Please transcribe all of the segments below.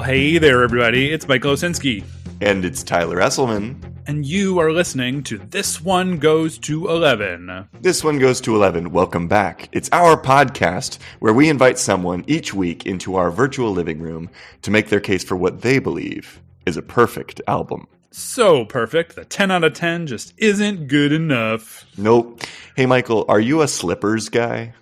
Well, hey there, everybody. It's Michael Osinski. And it's Tyler Esselman. And you are listening to This One Goes to 11. This One Goes to 11. Welcome back. It's our podcast where we invite someone each week into our virtual living room to make their case for what they believe is a perfect album. So perfect, the 10 out of 10 just isn't good enough. Nope. Hey, Michael, are you a slippers guy?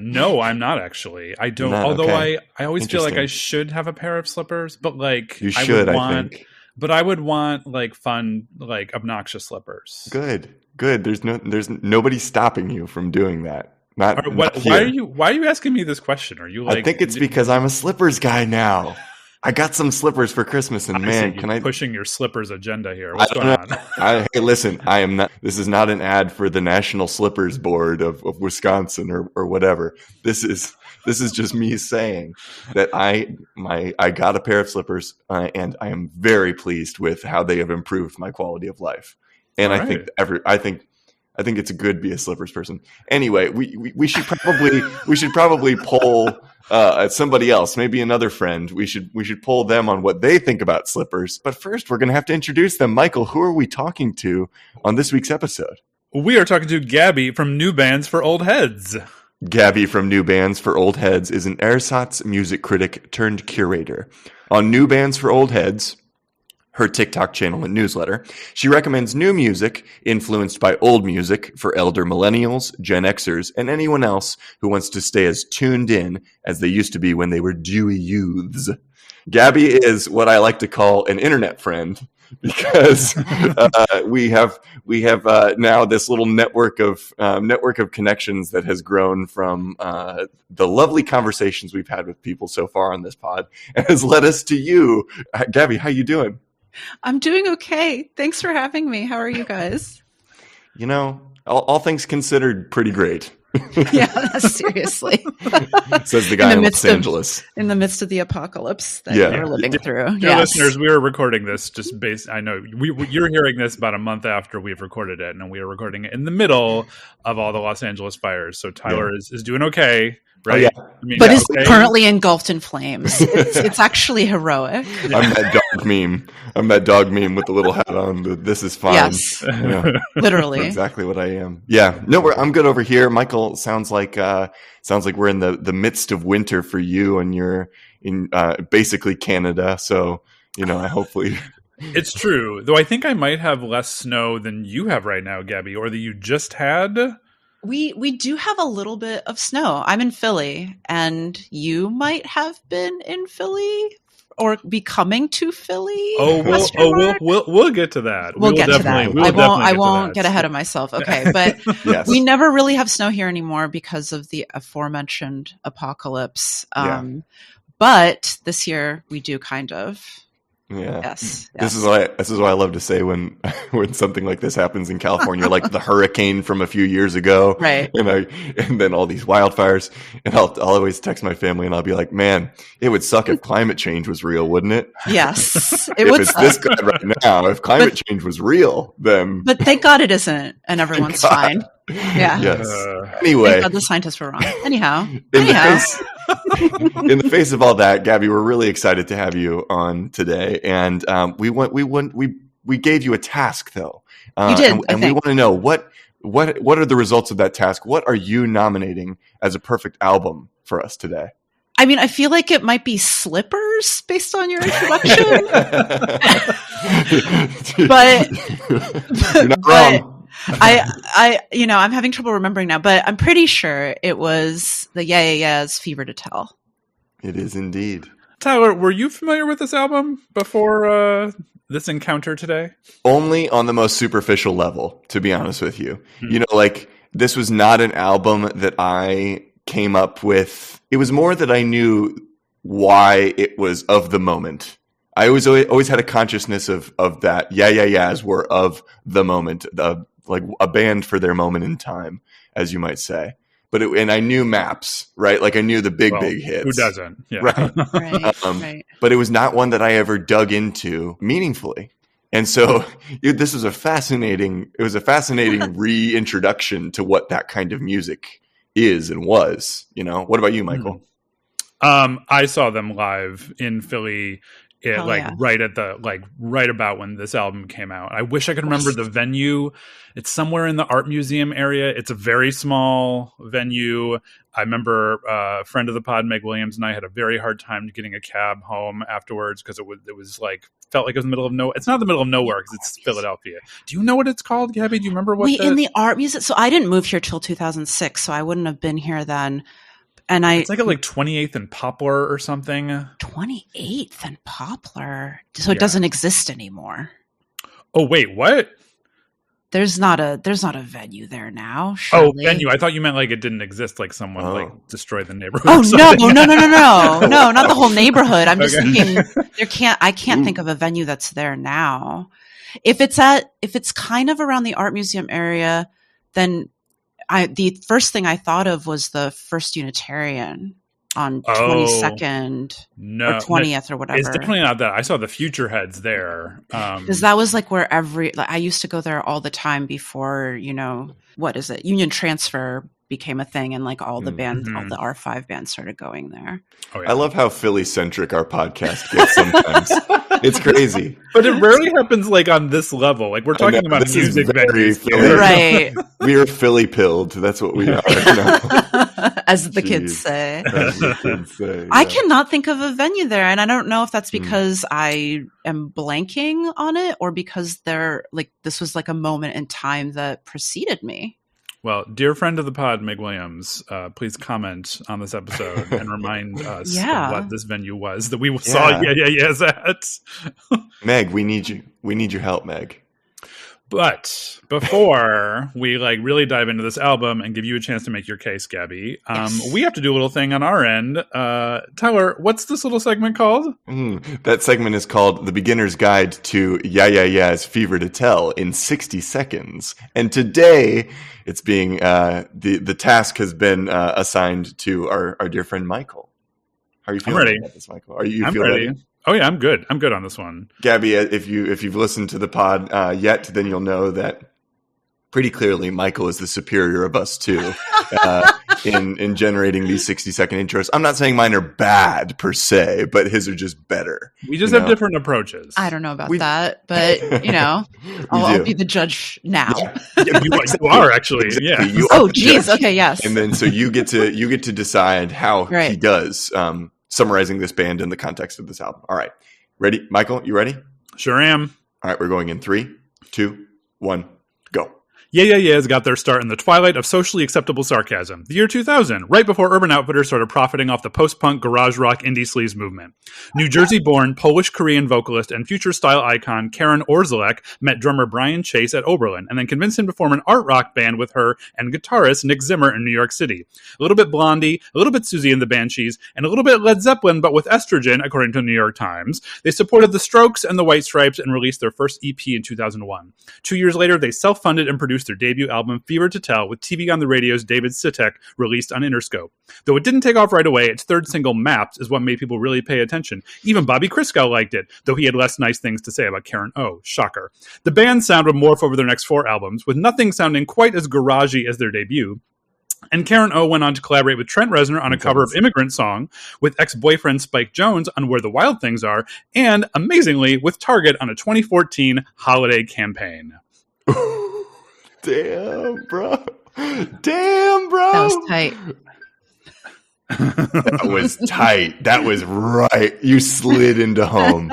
No, I'm not actually. I don't. Although I always feel like I should have a pair of slippers, but like you should. I think. But I would want like fun, like obnoxious slippers. Good. There's nobody stopping you from doing that. Not why are you asking me this question? Are you like? I think it's because I'm a slippers guy now. I got some slippers for Christmas, and man, can I pushing your slippers agenda here? What's going on? Hey, listen, I am not. This is not an ad for the National Slippers Board of Wisconsin or whatever. This is just me saying that I got a pair of slippers, and I am very pleased with how they have improved my quality of life. And I think it's good to be a slippers person. Anyway, we should probably poll somebody else, maybe another friend. We should poll them on what they think about slippers. But first, we're going to have to introduce them. Michael, who are we talking to on this week's episode? We are talking to Gabbie from New Bands for Old Heads. Gabbie from New Bands for Old Heads is an ersatz music critic turned curator. On New Bands for Old Heads, her TikTok channel and newsletter, she recommends new music influenced by old music for elder millennials, Gen Xers, and anyone else who wants to stay as tuned in as they used to be when they were dewy youths. Gabbie is what I like to call an internet friend because we have now this little network of connections that has grown from the lovely conversations we've had with people so far on this pod and has led us to you. Gabbie, how you doing? I'm doing okay. Thanks for having me. How are you guys? You know, all things considered, pretty great. Yeah, seriously. Says the guy in Los Angeles. In the midst of the apocalypse that we're living through. Dear listeners, we are recording this just based. I know you're hearing this about a month after we've recorded it, and we are recording it in the middle of all the Los Angeles fires. So Tyler is doing okay. Right, oh, yeah. I mean, but is currently engulfed in flames. It's actually heroic. Yeah. I'm that dog meme with the little hat on. This is fine. Yes, literally. That's exactly what I am. Yeah, no, I'm good over here. Michael, sounds like we're in the midst of winter for you, and you're in basically Canada. So I hopefully. It's true, though. I think I might have less snow than you have right now, Gabbie, or that you just had. We do have a little bit of snow. I'm in Philly, and you might have been in Philly or be coming to Philly. We'll get to that. We'll get to that. I won't get ahead of myself. Okay, but yes. We never really have snow here anymore because of the aforementioned apocalypse. But this year we do kind of. Yeah. Yes. This is what I love to say when something like this happens in California, like the hurricane from a few years ago, right? And then all these wildfires, and I'll always text my family and I'll be like, "Man, it would suck if climate change was real, wouldn't it?" Yes, it would. If it's this good right now, if climate change was real, then. But thank God it isn't, and everyone's fine. Yeah. Yes. Anyway, thank God the scientists were wrong. Anyhow. In the face of all that, Gabbie, we're really excited to have you on today, and we gave you a task though. You did, and we want to know what are the results of that task? What are you nominating as a perfect album for us today? I mean, I feel like it might be Slippers based on your introduction, but you're not wrong. I'm having trouble remembering now, but I'm pretty sure it was the Yeah Yeahs' Fever to Tell. It is indeed. Tyler, were you familiar with this album before this encounter today? Only on the most superficial level, to be honest with you. Mm-hmm. This was not an album that I came up with. It was more that I knew why it was of the moment. I always had a consciousness of that. Yeah Yeahs were of the moment, like a band for their moment in time, as you might say. And I knew Maps, right? Like I knew the big hits. Who doesn't? Yeah. Right. Right. But it was not one that I ever dug into meaningfully. And so this was a fascinating reintroduction to what that kind of music is and was. What about you, Michael? I saw them live in Philly. Right about when this album came out. I wish I could remember the venue. It's somewhere in the art museum area. It's a very small venue. I remember a friend of the pod, Meg Williams, and I had a very hard time getting a cab home afterwards because it was like felt like it was in the middle of nowhere. It's not the middle of nowhere because it's Philadelphia. Do you know what it's called, Gabbie? Do you remember what? In the art museum. So I didn't move here till 2006, so I wouldn't have been here then. And it's like at 28th and Poplar or something. 28th and Poplar. So it doesn't exist anymore. Oh wait, what? There's not a venue there now. Surely. Oh, venue. I thought you meant like it didn't exist, like someone like destroyed the neighborhood. Oh no, not the whole neighborhood. I'm just thinking I can't think of a venue that's there now. If it's kind of around the art museum area, then the first thing I thought of was the First Unitarian on 22nd or 20th or whatever. It's definitely not that. I saw the Future Heads there. Because that was like where I used to go there all the time before, Union Transfer became a thing and like all the bands, all the R5 bands started going there. Oh, yeah. I love how Philly-centric our podcast gets sometimes. It's crazy. But it rarely happens like on this level. Like we're talking about music venues. Right. We are Philly-pilled. That's what we are. As the kids say. Yeah. I cannot think of a venue there. And I don't know if that's because I am blanking on it or because this was like a moment in time that preceded me. Well, dear friend of the pod, Meg Williams, please comment on this episode and remind us of what this venue was that we saw Yes at. Meg, we need you. We need your help, Meg. But before we really dive into this album and give you a chance to make your case, Gabbie, we have to do a little thing on our end. Tyler, what's this little segment called? That segment is called The Beginner's Guide to Yeah Yeah Yeah's Fever to Tell in 60 Seconds. And today it's being the task has been assigned to our dear friend Michael. How are you feeling about this, Michael? I'm ready? Oh yeah, I'm good. I'm good on this one. Gabbie, if you've listened to the pod yet, then you'll know that pretty clearly Michael is the superior of us two in generating these 60-second intros. I'm not saying mine are bad per se, but his are just better. We just have different approaches. I don't know about that, but I'll be the judge now. Yeah, you are actually. Yeah. Oh, geez. Okay. Yes. And then so you get to decide how he does. Summarizing this band in the context of this album. All right. Ready? Michael, you ready? Sure am. All right. We're going in 3, 2, 1, go. Yeah Yeah Yeahs got their start in the twilight of socially acceptable sarcasm, the year 2000, right before Urban Outfitters started profiting off the post-punk, garage rock, indie-sleaze movement. New Jersey-born, Polish-Korean vocalist and future-style icon Karen Orzelek met drummer Brian Chase at Oberlin and then convinced him to form an art rock band with her and guitarist Nick Zimmer in New York City. A little bit Blondie, a little bit Susie and the Banshees, and a little bit Led Zeppelin, but with estrogen, according to the New York Times. They supported the Strokes and the White Stripes and released their first EP in 2001. 2 years later, they self-funded and produced their debut album Fever to Tell with TV on the Radio's David Sitek released on Interscope. Though it didn't take off right away, its third single Maps is what made people really pay attention. Even Bobby Christgau liked it, though he had less nice things to say about Karen O. Shocker. The band's sound would morph over their next 4 albums, with nothing sounding quite as garagey as their debut. And Karen O went on to collaborate with Trent Reznor on a cover of Immigrant Song, with ex-boyfriend Spike Jonze on Where the Wild Things Are, and, amazingly, with Target on a 2014 holiday campaign. Damn, bro. That was tight. That was tight. That was right. You slid into home.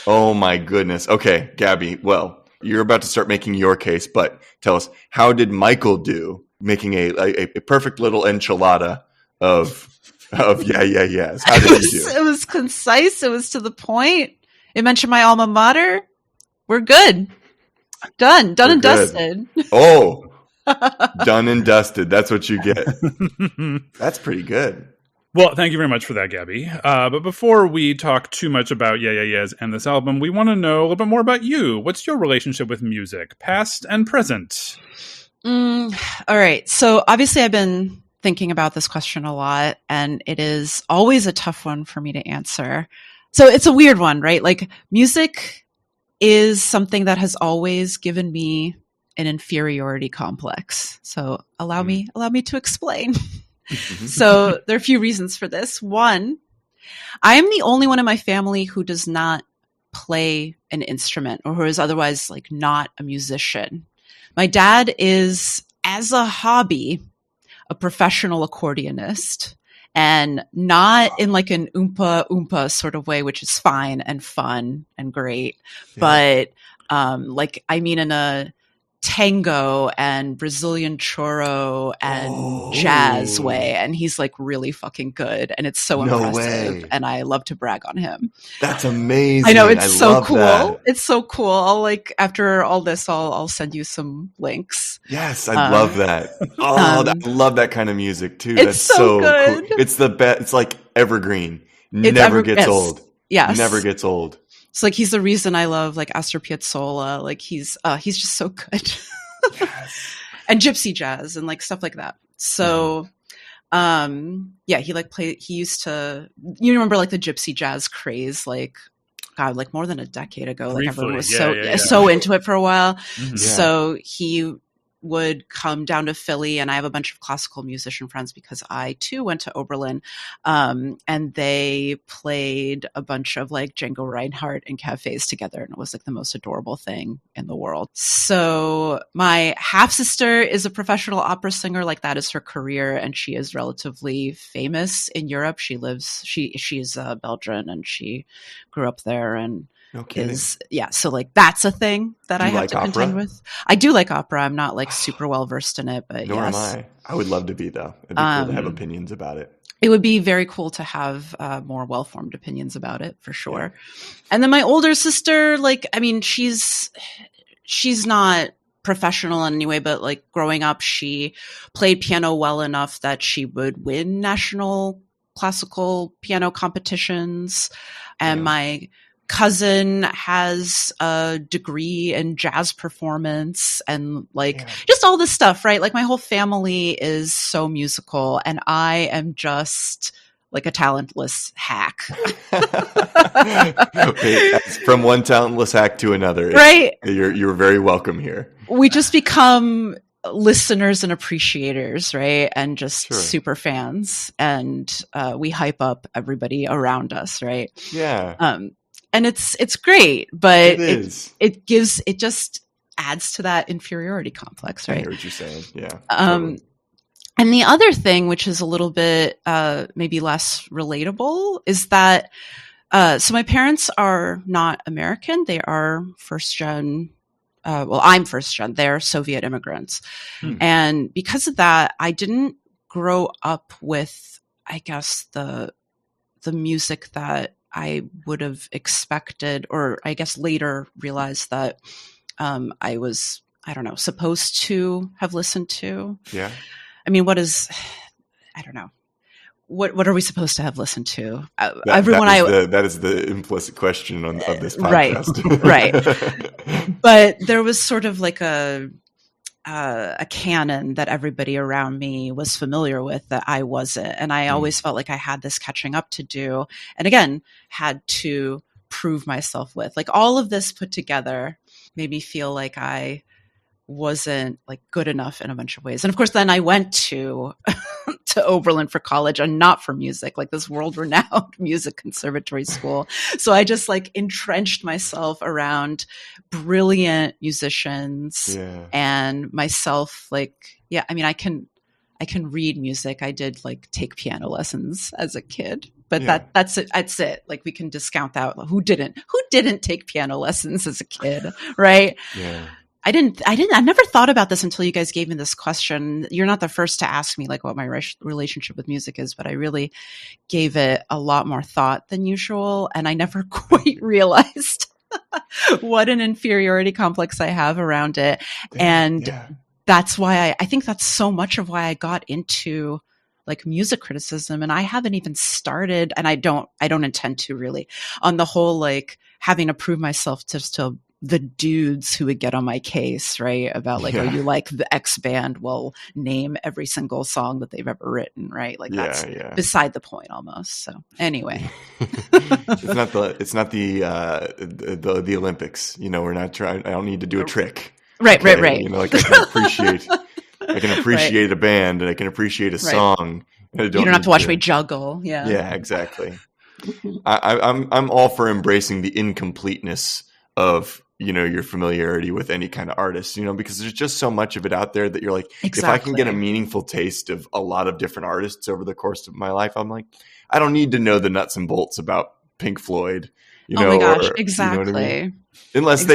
Oh, my goodness. Okay, Gabbie, well, you're about to start making your case, but tell us, how did Michael do making a perfect little enchilada of Yeah Yeah Yeahs? How did he do? It was concise. It was to the point. It mentioned my alma mater. We're good. Done and dusted. Oh, done and dusted. That's what you get. That's pretty good. Well, thank you very much for that, Gabbie. But before we talk too much about Yeah Yeah Yeahs and this album, we want to know a little bit more about you. What's your relationship with music, past and present? All right. So obviously I've been thinking about this question a lot, and it is always a tough one for me to answer. So it's a weird one, right? Like, music is something that has always given me an inferiority complex. So allow me to explain. So there are a few reasons for this. One, I am the only one in my family who does not play an instrument or who is otherwise like not a musician. My dad is, as a hobby, a professional accordionist, and not in like an oompa oompa sort of way, which is fine and fun and great. Yeah. But like, I mean, in a tango and Brazilian choro and jazz way. And he's like really fucking good. And it's so impressive. Way. And I love to brag on him. That's amazing. I know, it's so cool. That. It's so cool. I'll like, after all this, I'll send you some links. Yes, I love that. I love that kind of music too. It's so good. Cool. It's the best. It's like evergreen. Never gets old. Yes. Never gets old. It's like he's the reason I love like Astor Piazzolla. Like he's just so good. Yes. And gypsy jazz and like stuff like that. So yeah, he used to, you remember like the gypsy jazz craze, like God, like more than a decade ago. Briefly. Like everyone was so into it for a while. Mm-hmm. So he would come down to Philly, and I have a bunch of classical musician friends because I too went to Oberlin, and they played a bunch of like Django Reinhardt in cafes together, and it was like the most adorable thing in the world. So my half sister is a professional opera singer, like that is her career, and she is relatively famous in Europe. She's Belgian, and she grew up there, and so like that's a thing that I have to contend with. I do like opera. I'm not like super well versed in it, but nor am I. I would love to be though. It'd be cool to have opinions about it. It would be very cool to have more well-formed opinions about it for sure. Yeah. And then my older sister, like, I mean, she's not professional in any way, but like growing up, she played piano well enough that she would win national classical piano competitions. And my cousin has a degree in jazz performance and like just all this stuff, right? Like my whole family is so musical, and I am just like a talentless hack. Okay, from one talentless hack to another, right? You're very welcome here. We just become listeners and appreciators, right? And just super fans, and we hype up everybody around us, right? Yeah. And it's great, but it just adds to that inferiority complex, right? I hear what you're saying. Yeah. Totally. And the other thing, which is a little bit maybe less relatable, is that so my parents are not American; they are first gen. Well, I'm first gen. They're Soviet immigrants, and because of that, I didn't grow up with, I guess, the music that I would have expected, or I guess later realized that I was, I don't know, supposed to have listened to. Yeah. I mean, I don't know. What are we supposed to have listened to? That is the implicit question of this podcast. Right. But there was sort of like a canon that everybody around me was familiar with that I wasn't. And I always felt like I had this catching up to do. And again, had to prove myself with. Like all of this put together made me feel like I wasn't like good enough in a bunch of ways. And of course, then I went to Oberlin for college, and not for music, like this world-renowned music conservatory school. So I just like entrenched myself around brilliant musicians and myself. Like, I mean, I can read music. I did like take piano lessons as a kid, but that's it. That's it. Like we can discount that. Who didn't take piano lessons as a kid, right? Yeah. I never thought about this until you guys gave me this question. You're not the first to ask me like what my relationship with music is, but I really gave it a lot more thought than usual. And I never quite realized what an inferiority complex I have around it. And that's why I think that's so much of why I got into like music criticism. And I haven't even started, and I don't intend to really, on the whole, like having to prove myself to the dudes who would get on my case, right? About like, oh, you like the X band? Well, name every single song that they've ever written, right? Like that's beside the point almost. So anyway, it's not the Olympics. You know, we're not trying. I don't need to do a trick. Right. You know, like I can appreciate I can appreciate a band and I can appreciate a song. You don't have to watch me juggle. Yeah. Yeah, exactly. I'm all for embracing the incompleteness of, your familiarity with any kind of artist, because there's just so much of it out there that you're like, if I can get a meaningful taste of a lot of different artists over the course of my life, I'm like, I don't need to know the nuts and bolts about Pink Floyd, my gosh, exactly. You know what I mean? Unless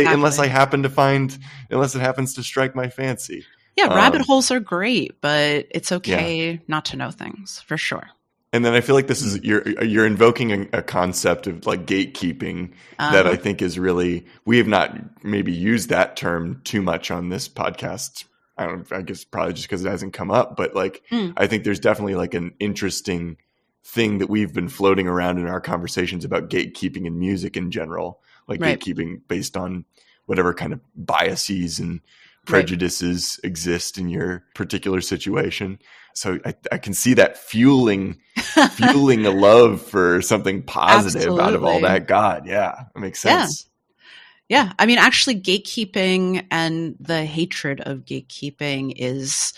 it happens to strike my fancy. Yeah. Rabbit holes are great, but it's okay not to know things, for sure. And then I feel like this is you're invoking a concept of like gatekeeping that I think is really, we have not maybe used that term too much on this podcast. I guess probably just because it hasn't come up, but like I think there's definitely like an interesting thing that we've been floating around in our conversations about gatekeeping in music in general, like gatekeeping based on whatever kind of biases and prejudices exist in your particular situation. So I can see that fueling a love for something positive out of all that. God, yeah, it makes sense. Yeah. I mean, actually, gatekeeping and the hatred of gatekeeping is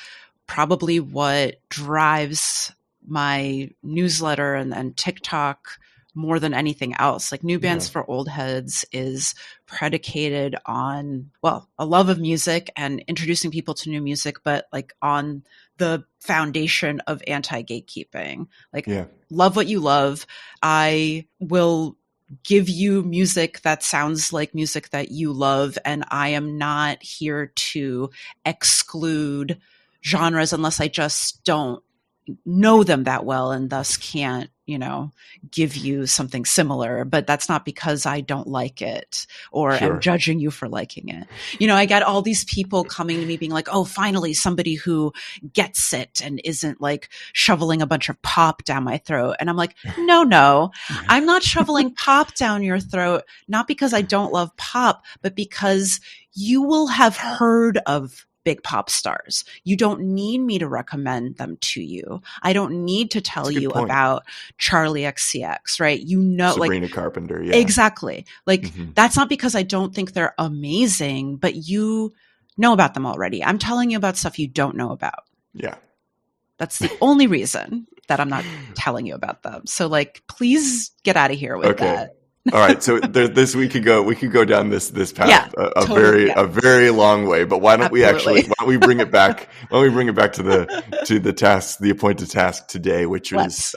probably what drives my newsletter and TikTok more than anything else. Like New Bands for Old Heads is predicated on, a love of music and introducing people to new music, but like on the foundation of anti-gatekeeping. Like, love what you love. I will give you music that sounds like music that you love, and I am not here to exclude genres unless I just don't know them that well and thus can't, give you something similar. But that's not because I don't like it or am judging you for liking it. I get all these people coming to me being like, oh, finally somebody who gets it and isn't like shoveling a bunch of pop down my throat. And I'm like, no, I'm not shoveling pop down your throat, not because I don't love pop, but because you will have heard of big pop stars. You don't need me to recommend them to you. I don't need to tell you about Charlie XCX, right? Sabrina Carpenter. Yeah, exactly. Like that's not because I don't think they're amazing, but you know about them already. I'm telling you about stuff you don't know about. Yeah. That's the only reason that I'm not telling you about them. So like, please get out of here with that. All right, so we could go down this path a very long way. But why don't we bring it back? Why don't we bring it back to the task, the appointed task today, which was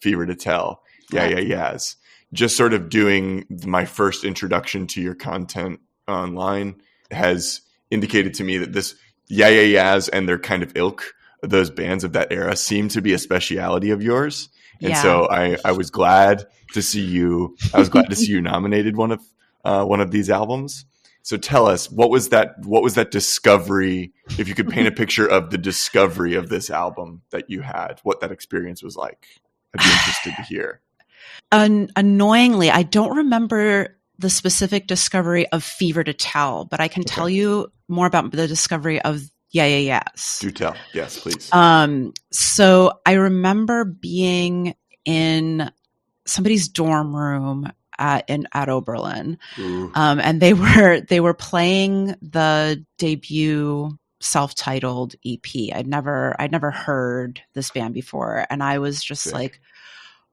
Fever to Tell. Yes. Just sort of doing my first introduction to your content online has indicated to me that this Yeahs and their kind of ilk, those bands of that era, seem to be a speciality of yours. And so I was glad to see you. I was glad to see you nominated one of these albums. So tell us, what was that discovery? If you could paint a picture of the discovery of this album that you had, what that experience was like, I'd be interested to hear. Annoyingly, I don't remember the specific discovery of Fever to Tell, but I can tell you more about the discovery of Yes. Do tell. Yes, please. So I remember being in somebody's dorm room at Oberlin. And they were playing the debut self-titled EP. I'd never heard this band before. And I was just like,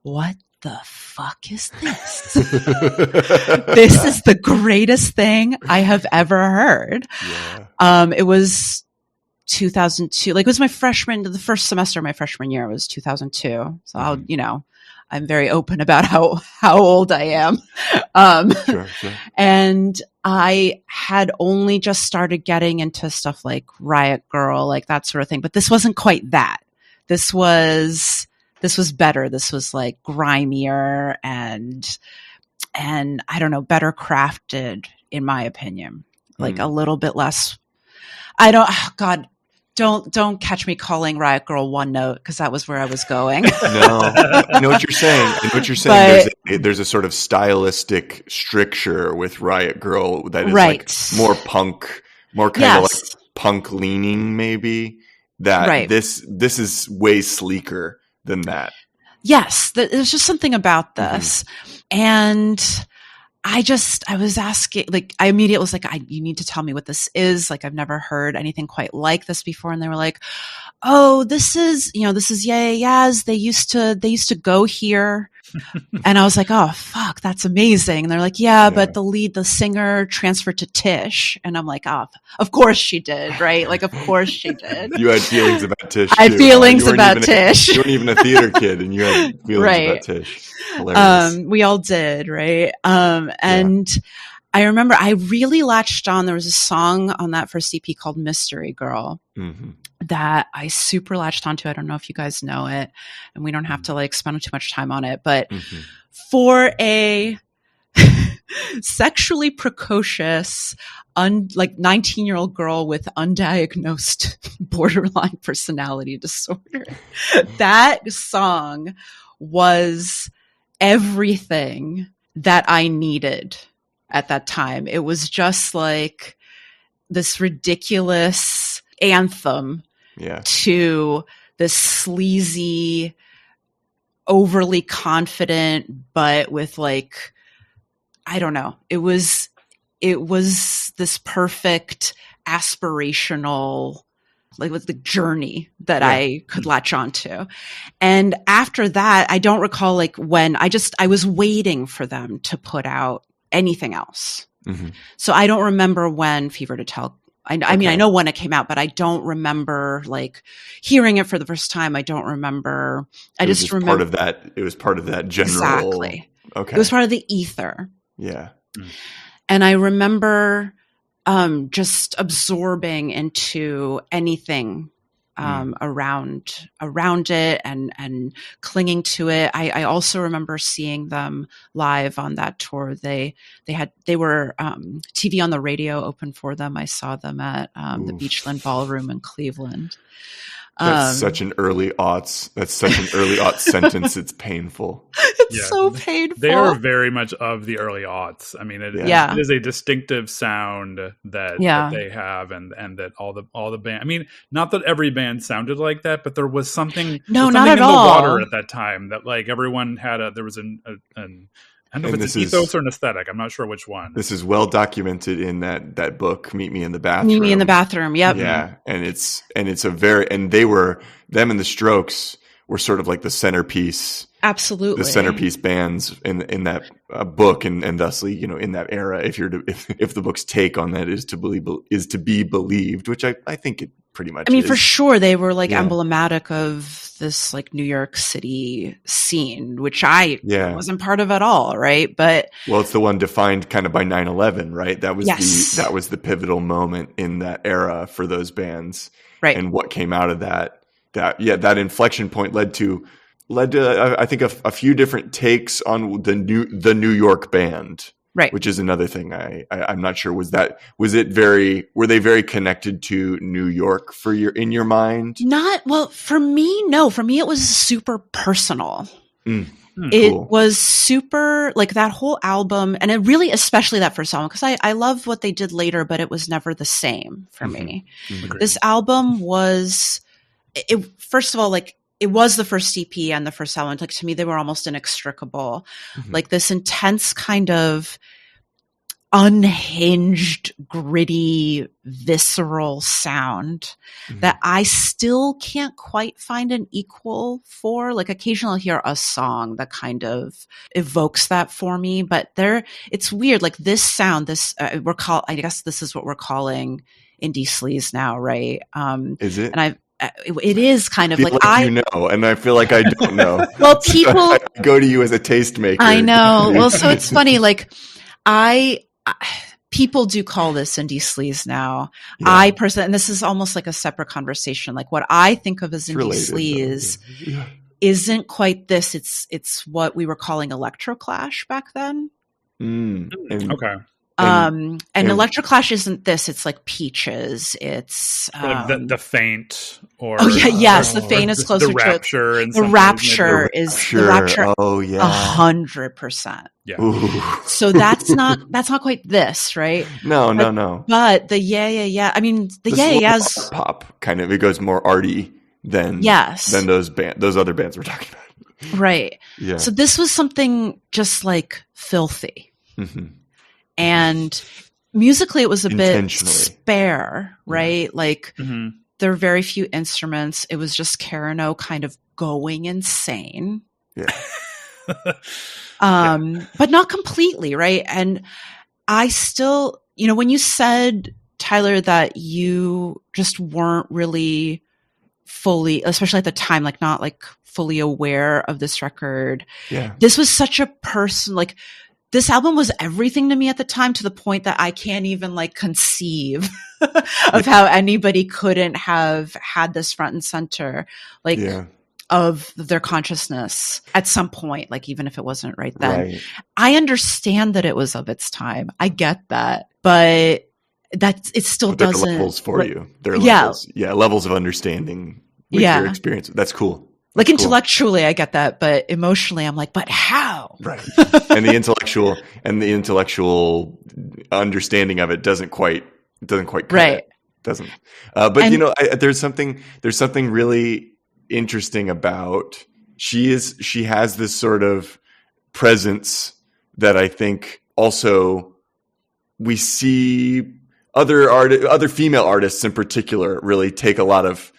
what the fuck is this? This is the greatest thing I have ever heard. It was 2002, like it was the first semester of my freshman year was 2002. So I'm very open about how old I am. Sure. And I had only just started getting into stuff like Riot Girl, like that sort of thing. But this wasn't quite that. This was better. This was like grimier and I don't know, better crafted in my opinion, like a little bit less. Don't catch me calling Riot Girl one note, because that was where I was going. No, I know what you're saying. But, there's a sort of stylistic stricture with Riot Girl that is like more punk, more kind of like punk leaning, maybe. That this is way sleeker than that. Yes, there's just something about this, and I was asking, like, I immediately was like, you need to tell me what this is. Like, I've never heard anything quite like this before. And they were like, oh, this is Yeah Yeah Yeahs. They used to go here. And I was like, oh, fuck, that's amazing. And they're like, yeah, but the singer transferred to Tish. And I'm like, oh, of course she did, right? Like, of course she did. You had feelings about Tish, I had feelings about Tish. You weren't even a theater kid, and you had feelings about Tish. Hilarious. We all did, right? And I remember I really latched on. There was a song on that first EP called Mystery Girl. That I super latched onto. I don't know if you guys know it, and we don't have to like spend too much time on it, but for a sexually precocious, like 19-year-old girl with undiagnosed borderline personality disorder, that song was everything that I needed at that time. It was just like this ridiculous anthem to this sleazy, overly confident, but with like, I don't know. It was this perfect aspirational, like with the journey that I could latch onto. And after that, I don't recall like when I was waiting for them to put out anything else. So I don't remember when Fever to Tell. I mean, I know when it came out, but I don't remember like hearing it for the first time. I don't remember. I just remember part of that. It was part of that general. Exactly. Okay. It was part of the ether. Yeah. And I remember just absorbing into anything around it and clinging to it. I also remember seeing them live on that tour. They were TV on the Radio open for them. I saw them at the Beachland Ballroom in Cleveland. That's such an early aughts. That's such an early aughts sentence. It's painful. It's so painful. They are very much of the early aughts. I mean, it is a distinctive sound that they have, and that all the band. I mean, not that every band sounded like that, but there was something. Not something at in all. the water at that time that like everyone had. There was an I don't know if it's an ethos or an aesthetic. I'm not sure which one. This is well documented in that book, Meet Me in the Bathroom. Meet Me in the Bathroom. Yep. Yeah, and they were them and the Strokes were sort of like the centerpiece. Absolutely. The centerpiece bands in that book, and thusly, in that era, if the book's take on that is to be believed, which I think it pretty much. I mean, for sure, they were like emblematic of this like New York City scene, which I wasn't part of at all, right? But it's the one defined kind of by 9/11, right? That was that was the pivotal moment in that era for those bands, right? And what came out of that inflection point led to I think a few different takes on the New York band. Right. Which is another thing I'm not sure. Were they very connected to New York in your mind? For me, no. For me, it was super personal. It was super, like that whole album, and it really, especially that first album, because I love what they did later, but it was never the same for me. This album was, first of all, like, it was the first EP and the first album. Like, to me, they were almost inextricable. Like this intense kind of unhinged, gritty, visceral sound that I still can't quite find an equal for. Like occasionally I'll hear a song that kind of evokes that for me, but it's weird. Like this sound, I guess this is what we're calling indie-sleaze now, right? Is it? And it is kind of like and I feel like I don't know. Well, people I go to you as a tastemaker. I know. Well, so it's funny. Like people do call this indie-sleaze now. Yeah. I personally, and this is almost like a separate conversation. Like what I think of as indie-sleaze isn't quite this. It's what we were calling electroclash back then. Okay. And Electroclash isn't this. It's like Peaches. It's like the Faint, or the Faint is closer the Rapture, to the Rapture is the Rapture. 100%. Yeah. Ooh. So that's not quite this, right? No. But the yeah. I mean, the Yeahs pop kind of. It goes more arty than those other bands we're talking about. Right. Yeah. So this was something just like filthy. And musically, it was a bit spare, right? Like there are very few instruments. It was just Karen O kind of going insane. Yeah. But not completely, right? And I still, when you said, Tyler, that you just weren't really fully, especially at the time, like not like fully aware of this record. Yeah. This was such a person, like this album was everything to me at the time, to the point that I can't even like conceive of how anybody couldn't have had this front and center, like of their consciousness at some point, like even if it wasn't right then. Right. I understand that it was of its time. I get that, but it still doesn't. There are levels for you. There are levels. Yeah, levels of understanding with your experience. That's cool. Like intellectually, I get that, but emotionally, I'm like, but how? Right. And the intellectual understanding of it doesn't quite cut it. Doesn't. But there's something really interesting about she has this sort of presence that I think also we see other female artists in particular really take a lot of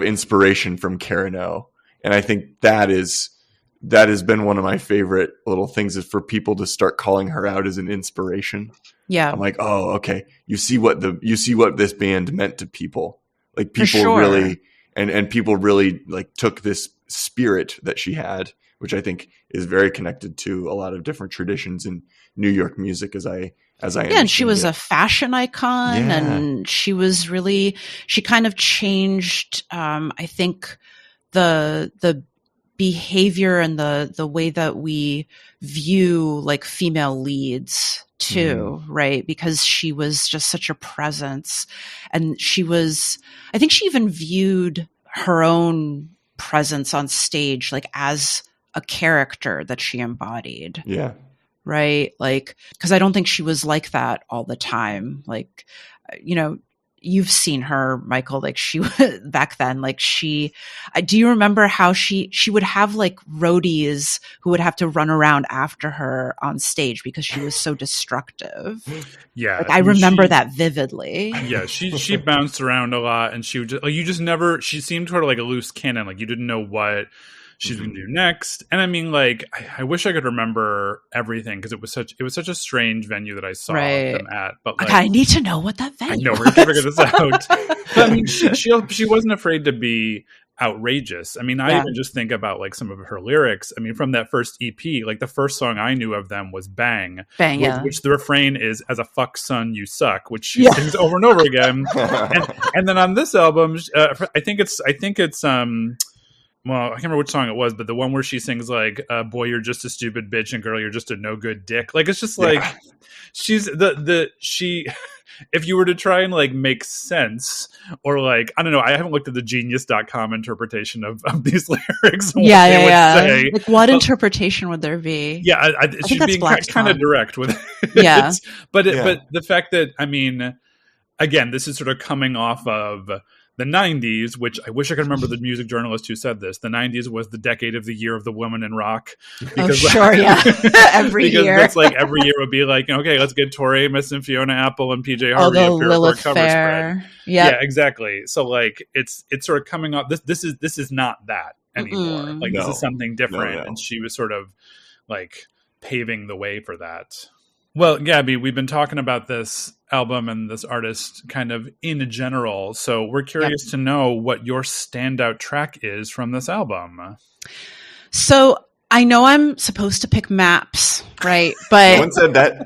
inspiration from Karen O. And I think that has been one of my favorite little things, is for people to start calling her out as an inspiration. Yeah. I'm like, oh, okay. You see what this band meant to people. Like people really, and people really like took this spirit that she had, which I think is very connected to a lot of different traditions in New York music, as I and she was a fashion icon, and she kind of changed, I think, the behavior and the way that we view like female leads too, right? Because she was just such a presence, and I think she even viewed her own presence on stage like as a character that she embodied. Yeah. Right? Like, because I don't think she was like that all the time. Like, you've seen her, Michael, like she back then, like do you remember how she would have like roadies who would have to run around after her on stage because she was so destructive? Yeah. Like, I remember that vividly. Yeah. She bounced around a lot, and she would she seemed sort of like a loose cannon. Like you didn't know what she's going to do next. And I mean, like, I wish I could remember everything, because it was such a strange venue that I saw them at. But like, I need to know what that venue I know, we're going to figure this out. But I mean, she wasn't afraid to be outrageous. I mean, I even just think about like some of her lyrics. I mean, from that first EP, like the first song I knew of them was Bang. Bang, which the refrain is, "As a fuck son, you suck," which she sings over and over again. and then on this album, I think it's well, I can't remember which song it was, but the one where she sings like, "Boy, you're just a stupid bitch, and girl, you're just a no good dick." Like, it's just like she's she. If you were to try and like make sense, or like, I don't know, I haven't looked at the genius.com interpretation of these lyrics. Say. Like, what interpretation would there be? Yeah, she's being kind of direct with it. Yeah, but the fact that, I mean, again, this is sort of coming off of the 90s, which I wish I could remember the music journalist who said this. The 90s was the decade of the year of the woman in rock. Because, every year. It's like every year would be like, okay, let's get Tori Amos and Fiona Apple and PJ Harvey up here for a cover spread. Yeah, exactly. So like it's sort of coming off. This is not that anymore. Like this is something different, and she was sort of like paving the way for that. Well, Gabbie, we've been talking about this album and this artist kind of in general. So we're curious to know what your standout track is from this album. So I know I'm supposed to pick Maps, right? But no one said that.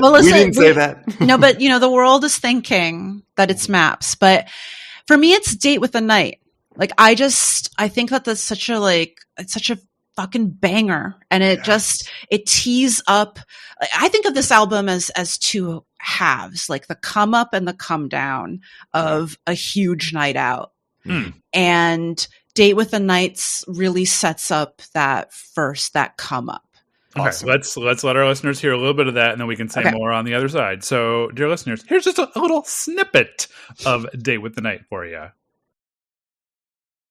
Well, listen, we didn't say that. No, but the world is thinking that it's Maps. But for me, it's Date with the Night. Like, I think that's such a fucking banger, and it tees up. I think of this album as two halves, like the come up and the come down of a huge night out. And Date with the Nights really sets up that come up. Awesome. Okay, let's let our listeners hear a little bit of that, and then we can say more on the other side. So, dear listeners, here's just a little snippet of Date with the Night for you.